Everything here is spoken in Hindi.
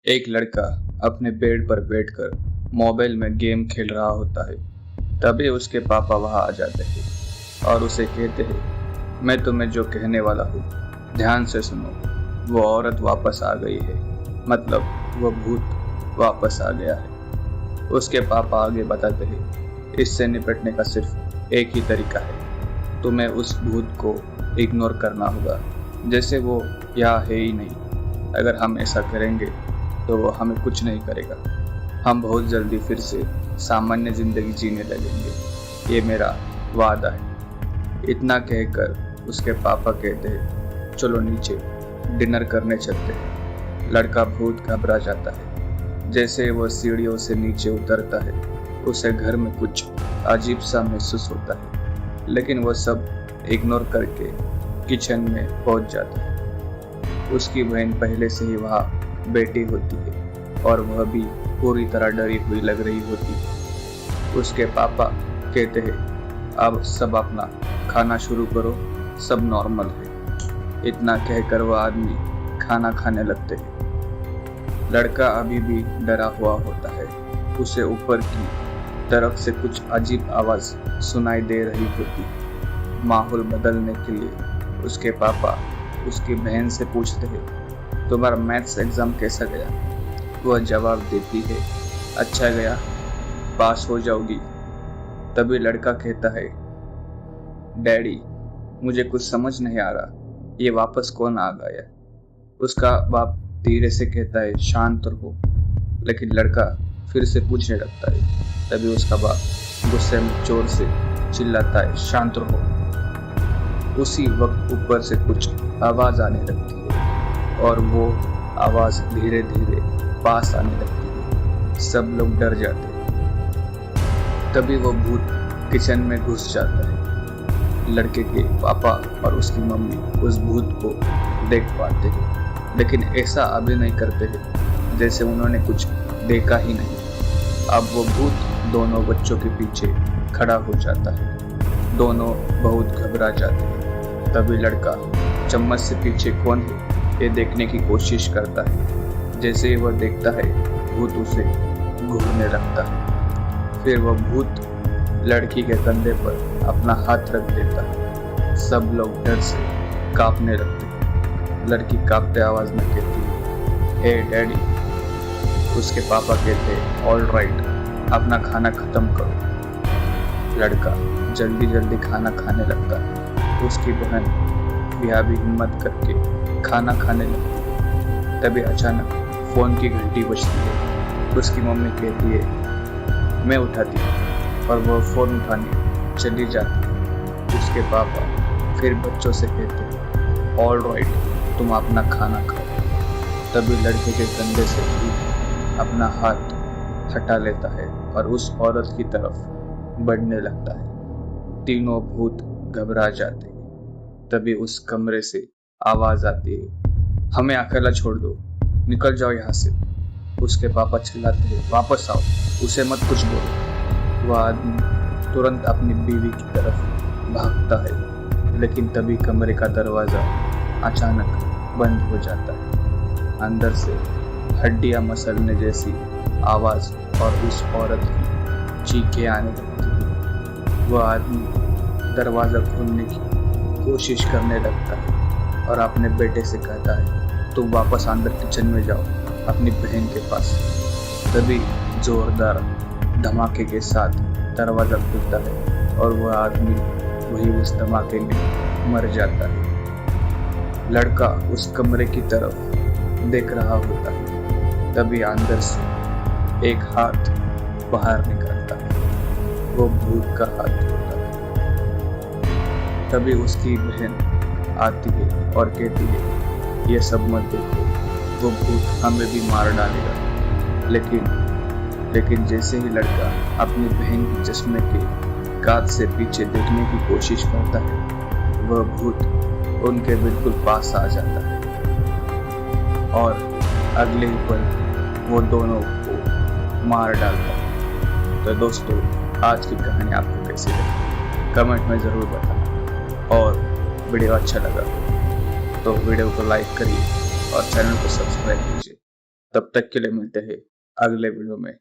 एक लड़का अपने बेड पर बैठकर मोबाइल में गेम खेल रहा होता है। तभी उसके पापा वहां आ जाते हैं और उसे कहते हैं, मैं तुम्हें जो कहने वाला हूँ ध्यान से सुनो। वो औरत वापस आ गई है, मतलब वो भूत वापस आ गया है। उसके पापा आगे बताते हैं, इससे निपटने का सिर्फ एक ही तरीका है, तुम्हें उस भूत को इग्नोर करना होगा, जैसे वो यहाँ है ही नहीं। अगर हम ऐसा करेंगे तो वो हमें कुछ नहीं करेगा। हम बहुत जल्दी फिर से सामान्य जिंदगी जीने लगेंगे, ये मेरा वादा है। इतना कहकर उसके पापा कहते हैं, चलो नीचे डिनर करने चलते हैं। लड़का बहुत घबरा जाता है। जैसे वो सीढ़ियों से नीचे उतरता है उसे घर में कुछ अजीब सा महसूस होता है, लेकिन वो सब इग्नोर करके किचन में पहुंच जाता है। उसकी बहन पहले से ही वहां बैठी होती है और वह भी पूरी तरह डरी हुई लग रही होती है। उसके पापा कहते हैं, अब सब अपना खाना शुरू करो, सब नॉर्मल है। इतना कहकर वह आदमी खाना खाने लगते हैं। लड़का अभी भी डरा हुआ होता है। उसे ऊपर की तरफ से कुछ अजीब आवाज सुनाई दे रही होती है। माहौल बदलने के लिए उसके पापा उसकी बहन से पूछते हैं, तुम्हारा मैथ्स एग्जाम कैसा गया? वह जवाब देती है, अच्छा गया, पास हो जाओगी। तभी लड़का कहता है, डैडी मुझे कुछ समझ नहीं आ रहा, ये वापस कौन आ गया? उसका बाप धीरे से कहता है, शांत रहो। लेकिन लड़का फिर से पूछने लगता है। तभी उसका बाप गुस्से में जोर से चिल्लाता है, शांत रहो। उसी वक्त ऊपर से कुछ आवाज आने लगती है और वो आवाज धीरे धीरे पास आने लगती है। सब लोग डर जाते हैं। तभी वो भूत किचन में घुस जाता है। लड़के के पापा और उसकी मम्मी उस भूत को देख पाते हैं, लेकिन ऐसा अभिनय करते हैं जैसे उन्होंने कुछ देखा ही नहीं। अब वो भूत दोनों बच्चों के पीछे खड़ा हो जाता है। दोनों बहुत घबरा जाते हैं। तभी लड़का चम्मच से पीछे कौन है ये देखने की कोशिश करता है। जैसे ही वह देखता है भूत उसे घूरने लगता है। फिर वह भूत लड़की के कंधे पर अपना हाथ रख देता है। सब लोग डर से कांपने लगते हैं। लड़की कांपते आवाज में कहती है, हे डैडी। उसके पापा कहते हैं, ऑल राइट, अपना खाना खत्म करो। लड़का जल्दी जल्दी खाना खाने लगता है। उसकी बहन भी हिम्मत करके खाना खाने लगती है। तभी अचानक फोन की घंटी बजती है। उसकी मम्मी कहती है, मैं उठाती हूँ, और वो फोन उठाने चली जाती है। उसके पापा फिर बच्चों से कहते हैं, ऑल राइट, तुम अपना खाना खाओ। तभी लड़के के कंधे से भी अपना हाथ हटा लेता है और उस औरत की तरफ बढ़ने लगता है। तीनों भूत घबरा जाते हैं। तभी उस कमरे से आवाज आती है, हमें अकेला छोड़ दो, निकल जाओ यहाँ से। उसके पापा चिल्लाते हैं, वापस आओ, उसे मत कुछ बोलो। वह आदमी तुरंत अपनी बीवी की तरफ भागता है, लेकिन तभी कमरे का दरवाजा अचानक बंद हो जाता है। अंदर से हड्डियां मसलने जैसी आवाज और उस औरत की चीखें आने लगती है। वह आदमी दरवाजा खोलने की कोशिश करने लगता है और अपने बेटे से कहता है, तुम वापस अंदर किचन में जाओ, अपनी बहन के पास। तभी जोरदार धमाके के साथ दरवाजा खुलता है और वह आदमी वही उस धमाके में मर जाता है। लड़का उस कमरे की तरफ देख रहा होता है। तभी अंदर से एक हाथ बाहर निकलता है। वो भूत का हाथ होता है। तभी उसकी बहन आती है और कहती है, ये सब मत देखो, वो भूत हमें भी मार डालेगा। लेकिन जैसे ही लड़का अपनी बहन की चश्मे के कांच से पीछे देखने की कोशिश करता है, वह भूत उनके बिल्कुल पास आ जाता है और अगले ही पल वो दोनों को मार डालता है। तो दोस्तों, आज की कहानी आपको कैसी लगी कमेंट में ज़रूर बताना, और वीडियो अच्छा लगा तो वीडियो को लाइक करिए और चैनल को सब्सक्राइब कीजिए। तब तक के लिए मिलते हैं अगले वीडियो में।